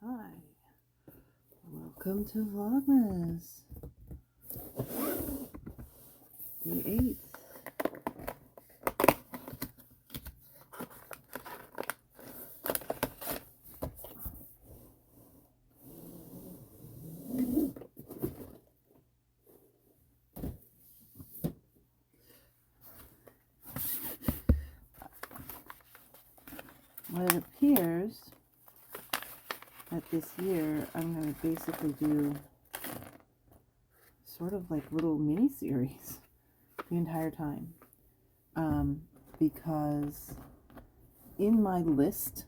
Hi, welcome to Vlogmas, the 8th. Well, it appears that this year I'm going to basically do sort of like little mini-series the entire time, because in my list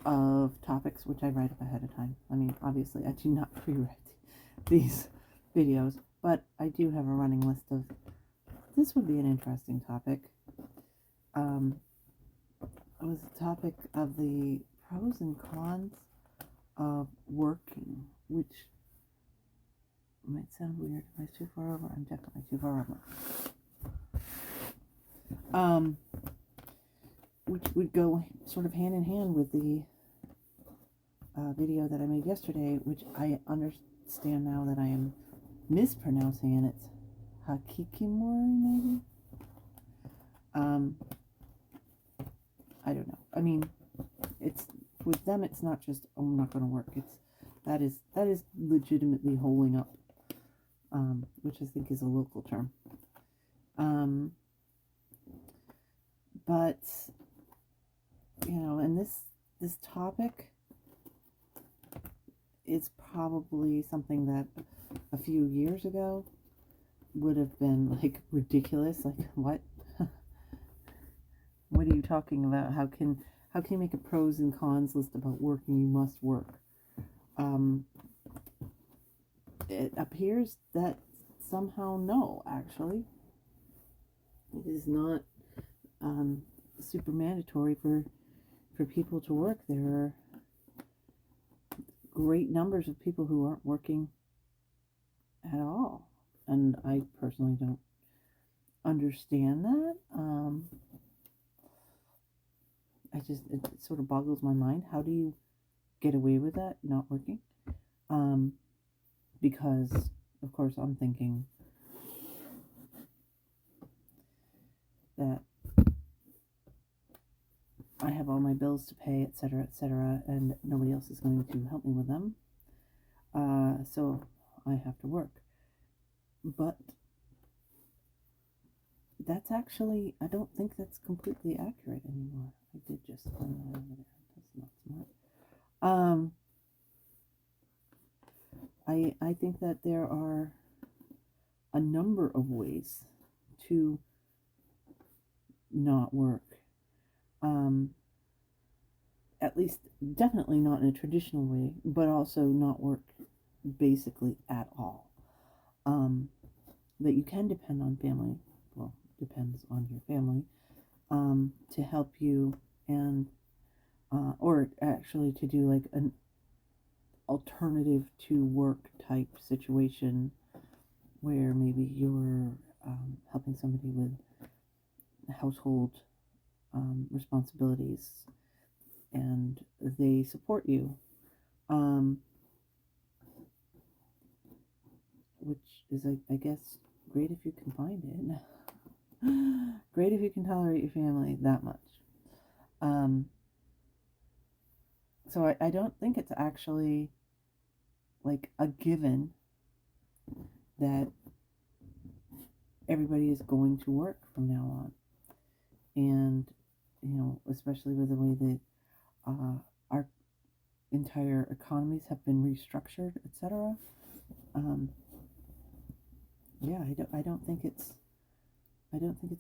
of topics, which I write up ahead of time, I mean, obviously I do not pre-write these videos, but I do have a running list of, this would be an interesting topic. It was the topic of the pros and cons of working, which might sound weird. Am I too far over? I'm definitely too far over. Which would go sort of hand in hand with the video that I made yesterday, which I understand now that I am mispronouncing, and it's Hakikimori, maybe? I don't know. I mean, it's with them. It's not just, oh, I'm not going to work. It's that is legitimately holding up, which I think is a local term. But you know, and this topic is probably something that a few years ago would have been like ridiculous. Like, what? What are you talking about? How can you make a pros and cons list about working? You must work. It appears that somehow no, actually. It is not super mandatory for people to work. There are great numbers of people who aren't working at all. And I personally don't understand that. It sort of boggles my mind. How do you get away with that, not working? Because, of course, I'm thinking that I have all my bills to pay, etc., and nobody else is going to help me with them. So I have to work. But that's actually, I don't think that's completely accurate anymore. I did just find that over there. That's not smart. I think that there are a number of ways to not work. At least, definitely not in a traditional way, but also not work basically at all. That you can depend on family, well, depends on your family, to help you, and or actually to do like an alternative to work type situation where maybe you're helping somebody with household responsibilities and they support you, which is, I guess, great if you can find it. Great if you can tolerate your family that much. So I don't think it's actually like a given that everybody is going to work from now on. And, you know, especially with the way that our entire economies have been restructured, etc. Yeah, I don't think it's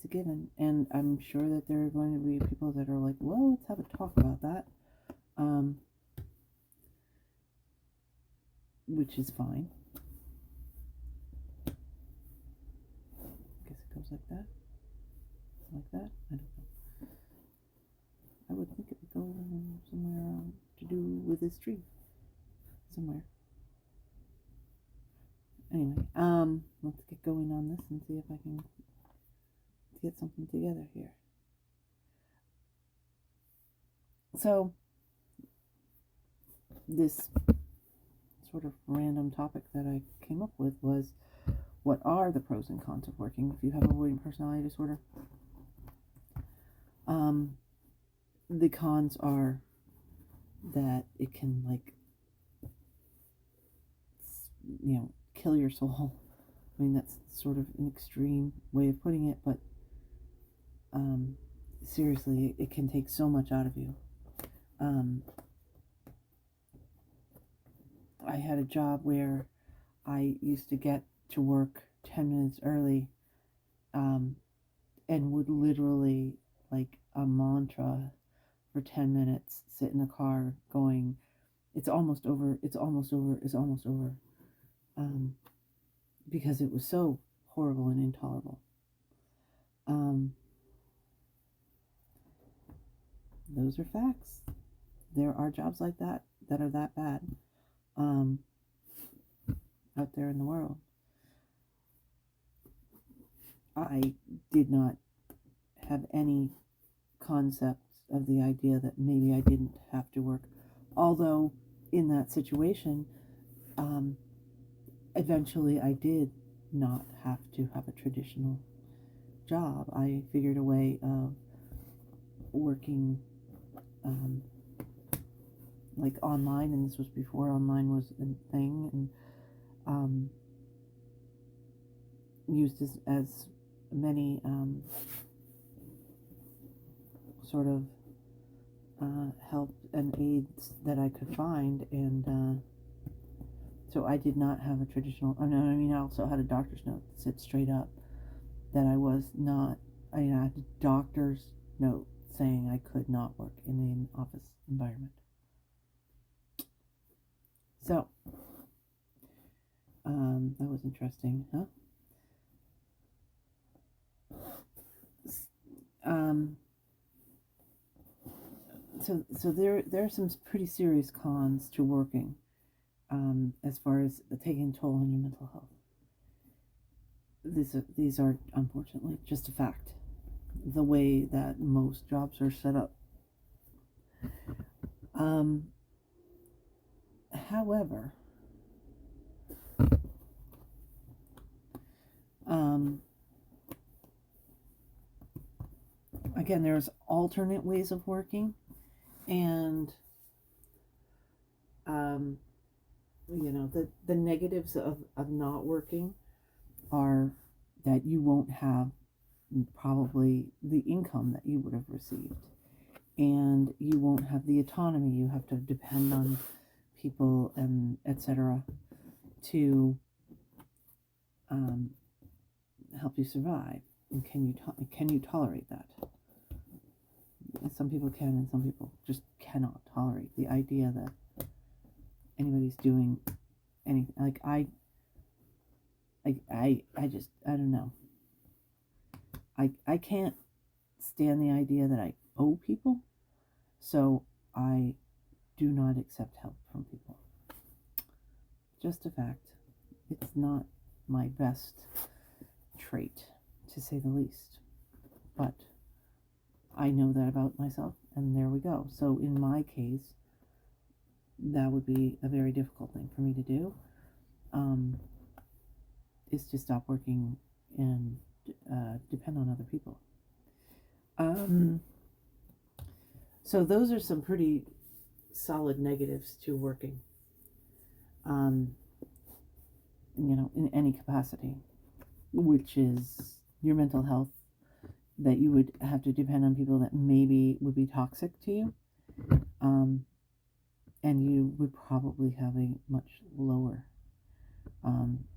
a given, and I'm sure that there are going to be people that are like, well, let's have a talk about that, which is fine. I guess it goes like that. I don't know. I would think it would go somewhere to do with this tree, somewhere. Anyway, let's get going on this and see if I can get something together here. So, this sort of random topic that I came up with was, what are the pros and cons of working if you have avoidant personality disorder? The cons are that it can, like, kill your soul. I mean, that's sort of an extreme way of putting it, but seriously, it can take so much out of you. I had a job where I used to get to work 10 minutes early, and would literally, like a mantra for 10 minutes, sit in the car going, it's almost over, it's almost over, it's almost over. Because it was so horrible and intolerable. Those are facts. There are jobs like that are that bad out there in the world. I did not have any concept of the idea that maybe I didn't have to work. Although in that situation, eventually I did not have to have a traditional job. I figured a way of working like online, and this was before online was a thing, and used as many sort of help and aids that I could find, and so I did not have a traditional. I also had a doctor's note that said straight up that I was not. I had a doctor's note saying I could not work in an office environment. So that was interesting, huh? So there are some pretty serious cons to working, as far as taking a toll on your mental health. These are unfortunately just a fact. The way that most jobs are set up. However, again, there's alternate ways of working, and the negatives of not working are that you won't have probably the income that you would have received, and you won't have the autonomy. You have to depend on people and etc. to help you survive. And can you tolerate that? Some people can, and some people just cannot tolerate the idea that anybody's doing anything. Like I don't know. I can't stand the idea that I owe people, so I do not accept help from people. Just a fact. It's not my best trait, to say the least. But I know that about myself, and there we go. So in my case, that would be a very difficult thing for me to do, is to stop working and depend on other people. So those are some pretty solid negatives to working, in any capacity, which is your mental health, that you would have to depend on people that maybe would be toxic to you, and you would probably have a much lower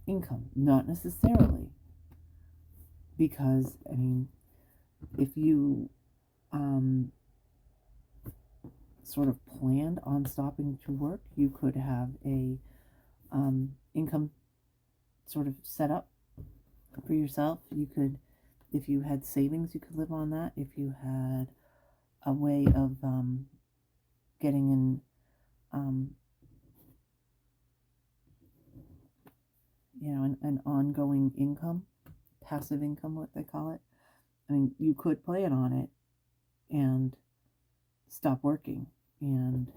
income. Not necessarily, because if you sort of planned on stopping to work, you could have a income sort of set up for yourself. You could, if you had savings, you could live on that. If you had a way of getting in an ongoing income, passive income, what they call it. You could plan on it and stop working and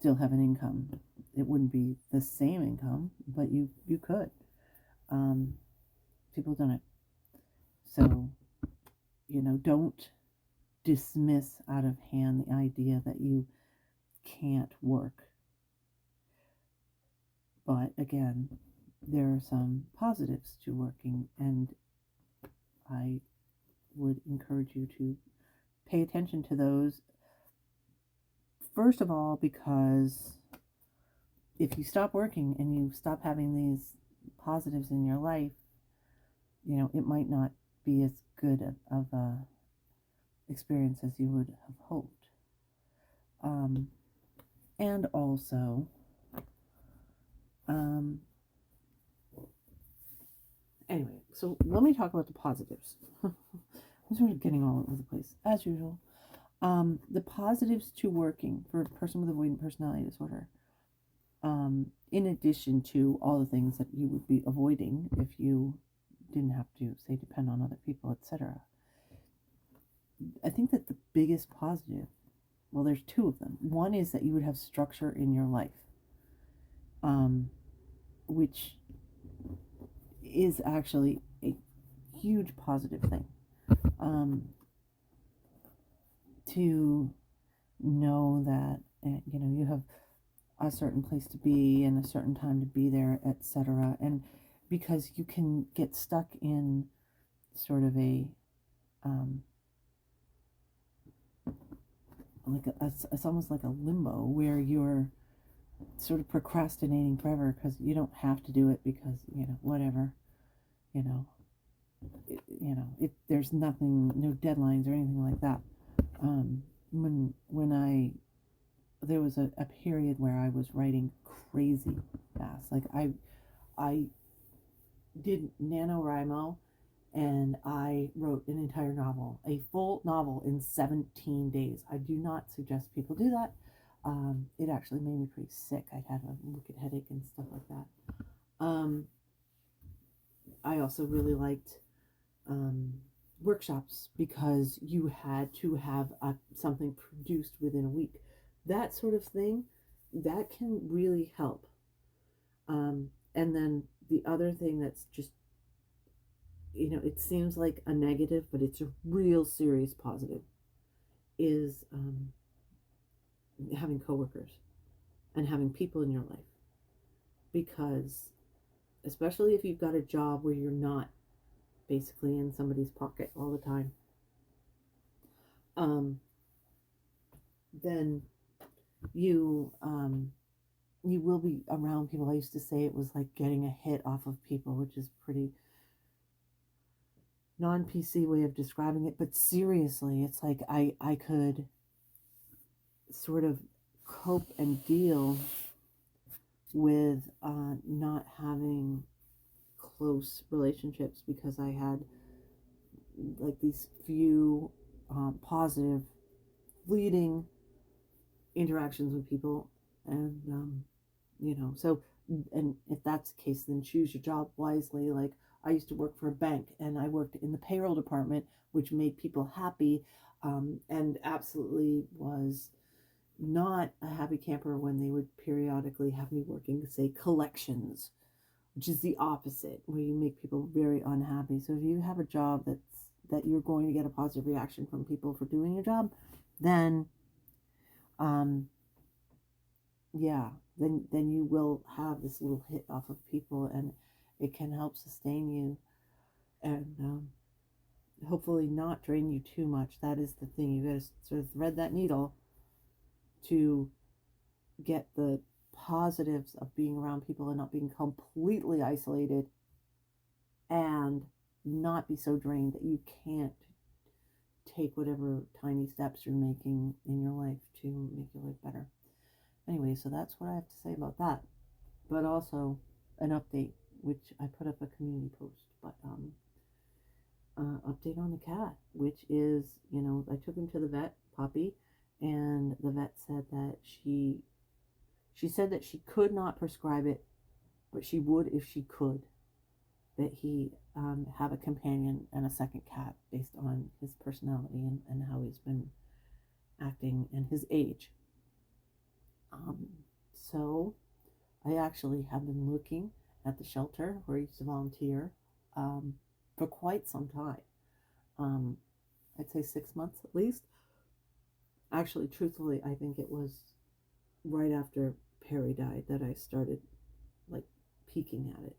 still have an income. It wouldn't be the same income, but you could. People done it. So, don't dismiss out of hand the idea that you can't work. But again, there are some positives to working, and I would encourage you to pay attention to those. First of all, because if you stop working and you stop having these positives in your life, it might not be as good of a experience as you would have hoped. And also, anyway, so let me talk about the positives. I'm sort of getting all over the place, as usual. The positives to working for a person with avoidant personality disorder, in addition to all the things that you would be avoiding if you didn't have to, say, depend on other people, etc. I think that the biggest positive, well, there's two of them. One is that you would have structure in your life, which is actually a huge positive thing. To know that, you have a certain place to be and a certain time to be there, etc. And because you can get stuck in sort of a it's almost like a limbo where you're sort of procrastinating forever because you don't have to do it because whatever, there's nothing, no deadlines or anything like that. When there was a period where I was writing crazy fast. Like I did NaNoWriMo, and I wrote an entire novel, a full novel in 17 days. I do not suggest people do that. It actually made me pretty sick. I had a wicked headache and stuff like that. I also really liked workshops because you had to have something produced within a week. That sort of thing, that can really help. And then the other thing that's just, it seems like a negative, but it's a real serious positive, is having coworkers and having people in your life. Because especially if you've got a job where you're not basically in somebody's pocket all the time, then you will be around people. I used to say it was like getting a hit off of people, which is pretty non-PC way of describing it, but seriously, it's like I could sort of cope and deal with not having close relationships because I had like these few positive, fleeting interactions with people, and so, and if that's the case, then choose your job wisely. Like I used to work for a bank, and I worked in the payroll department, which made people happy, and absolutely was not a happy camper when they would periodically have me working, say, collections, which is the opposite, where you make people very unhappy. So if you have a job that you're going to get a positive reaction from people for doing your job, then then you will have this little hit off of people, and it can help sustain you, and hopefully not drain you too much. That is the thing. You got to sort of thread that needle to get the positives of being around people and not being completely isolated, and not be so drained that you can't take whatever tiny steps you're making in your life to make your life better. Anyway, so that's what I have to say about that. But also an update, which I put up a community post, but update on the cat, which is, I took him to the vet, Poppy, and the vet said that she said that she could not prescribe it, but she would if she could, that he have a companion and a second cat based on his personality and how he's been acting and his age. So I actually have been looking at the shelter where I used to volunteer for quite some time. Um, I'd say 6 months at least. Actually, truthfully, I think it was right after Perry died that I started like peeking at it.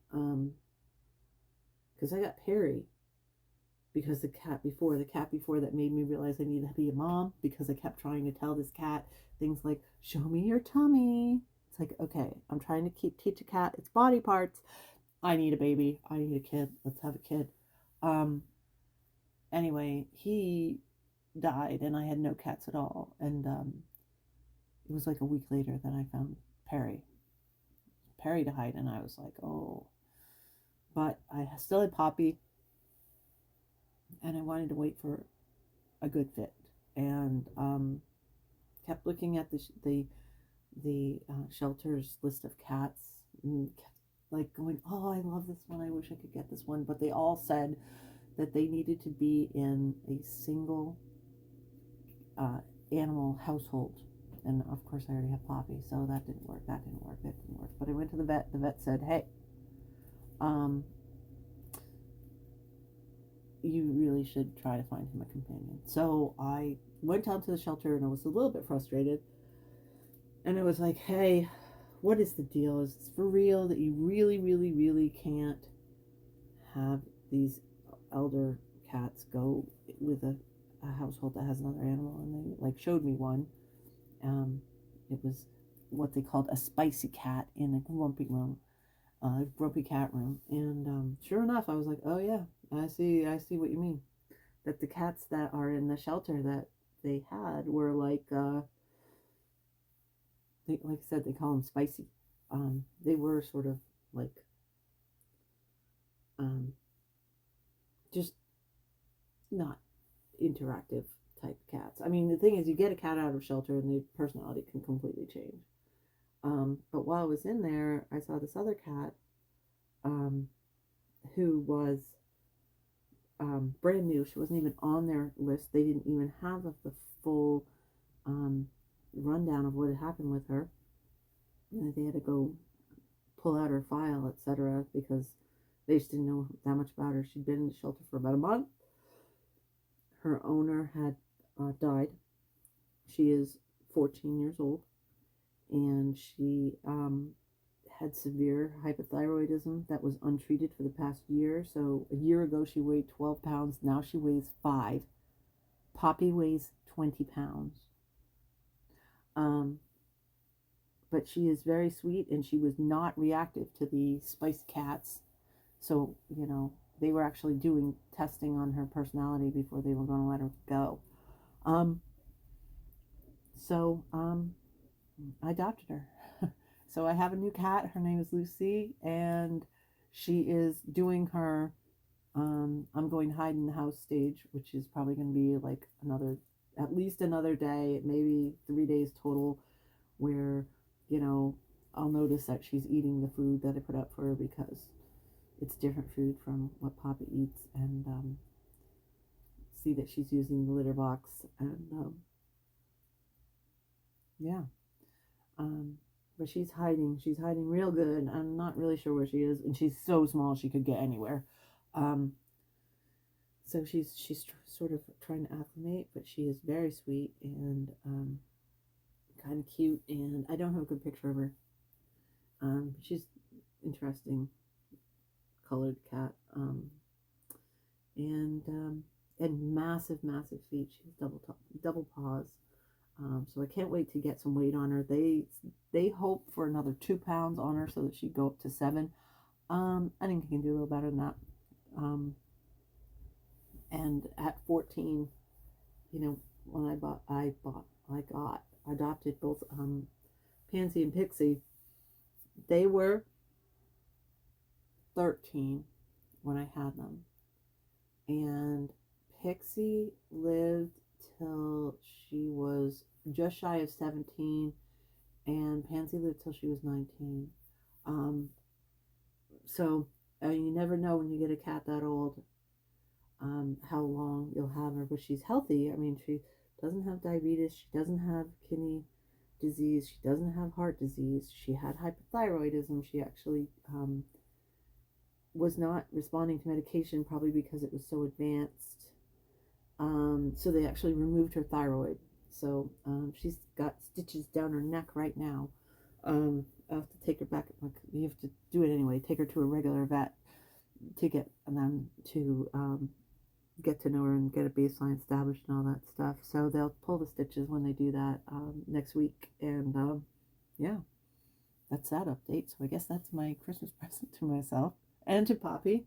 Because I got Perry because the cat before that made me realize I needed to be a mom because I kept trying to tell this cat things like, show me your tummy. It's like, okay, I'm trying to teach a cat its body parts. I need a baby. I need a kid. Let's have a kid. Um, anyway, he died and I had no cats at all. And it was like a week later that I found Perry. Perry died and I was like, oh. But I still had Poppy and I wanted to wait for a good fit. And kept looking at the shelter's list of cats and kept like going, oh, I love this one. I wish I could get this one. But they all said that they needed to be in a single animal household. And of course, I already have Poppy, so that didn't work. That didn't work. That didn't work. But I went to the vet. The vet said, hey, you really should try to find him a companion. So I went out to the shelter and I was a little bit frustrated. And I was like, hey, what is the deal? Is this for real that you really, really, really can't have these elder cats go with a household that has another animal? And they like showed me one. It was what they called a spicy cat in a grumpy room, grumpy cat room. And sure enough, I was like, oh yeah, I see what you mean. That the cats that are in the shelter that they had were like I said, they call them spicy. They were sort of like just not interactive type cats. I mean, the thing is, you get a cat out of shelter and the personality can completely change. But while I was in there, I saw this other cat who was brand new. She wasn't even on their list. They didn't even have the full rundown of what had happened with her. And they had to go pull out her file, etc., because they just didn't know that much about her. She'd been in the shelter for about a month. Her owner had died. She is 14 years old, and she had severe hypothyroidism that was untreated for the past year. So a year ago she weighed 12 pounds. Now she weighs 5. Poppy weighs 20 pounds. But she is very sweet, and she was not reactive to the spice cats. So, you know, they were actually doing testing on her personality before they were going to let her go. I adopted her. So I have a new cat. Her name is Lucy, and she is doing her I'm going to hide in the house stage, which is probably going to be like at least another day, maybe 3 days total, where, you know, I'll notice that she's eating the food that I put out for her because it's different food from what Papa eats, and see that she's using the litter box, and yeah. But she's hiding real good. I'm not really sure where she is, and she's so small she could get anywhere. So she's sort of trying to acclimate, but she is very sweet and kind of cute, and I don't have a good picture of her. She's interesting colored cat, and massive feet. She has double paws. So I can't wait to get some weight on her. They hope for another 2 pounds on her so that she'd go up to 7. I think I can do a little better than that. And at 14, you know, when I adopted both Pansy and Pixie. They were 13 when I had them, and Pixie lived till she was just shy of 17, and Pansy lived till she was 19. So you never know when you get a cat that old how long you'll have her, but she's healthy. I mean, she doesn't have diabetes, she doesn't have kidney disease. She doesn't have heart disease. She had hypothyroidism. She actually was not responding to medication, probably because it was so advanced. So they actually removed her thyroid. So she's got stitches down her neck right now. I'll have to take her back. You have to do it anyway. Take her to a regular vet to get them to get to know her and get a baseline established and all that stuff. So they'll pull the stitches when they do that next week. And yeah, that's that update. So I guess that's my Christmas present to myself and to Poppy,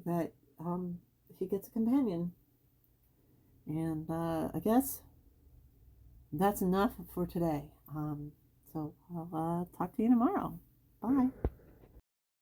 that he gets a companion. And I guess that's enough for today. So I'll talk to you tomorrow. Bye.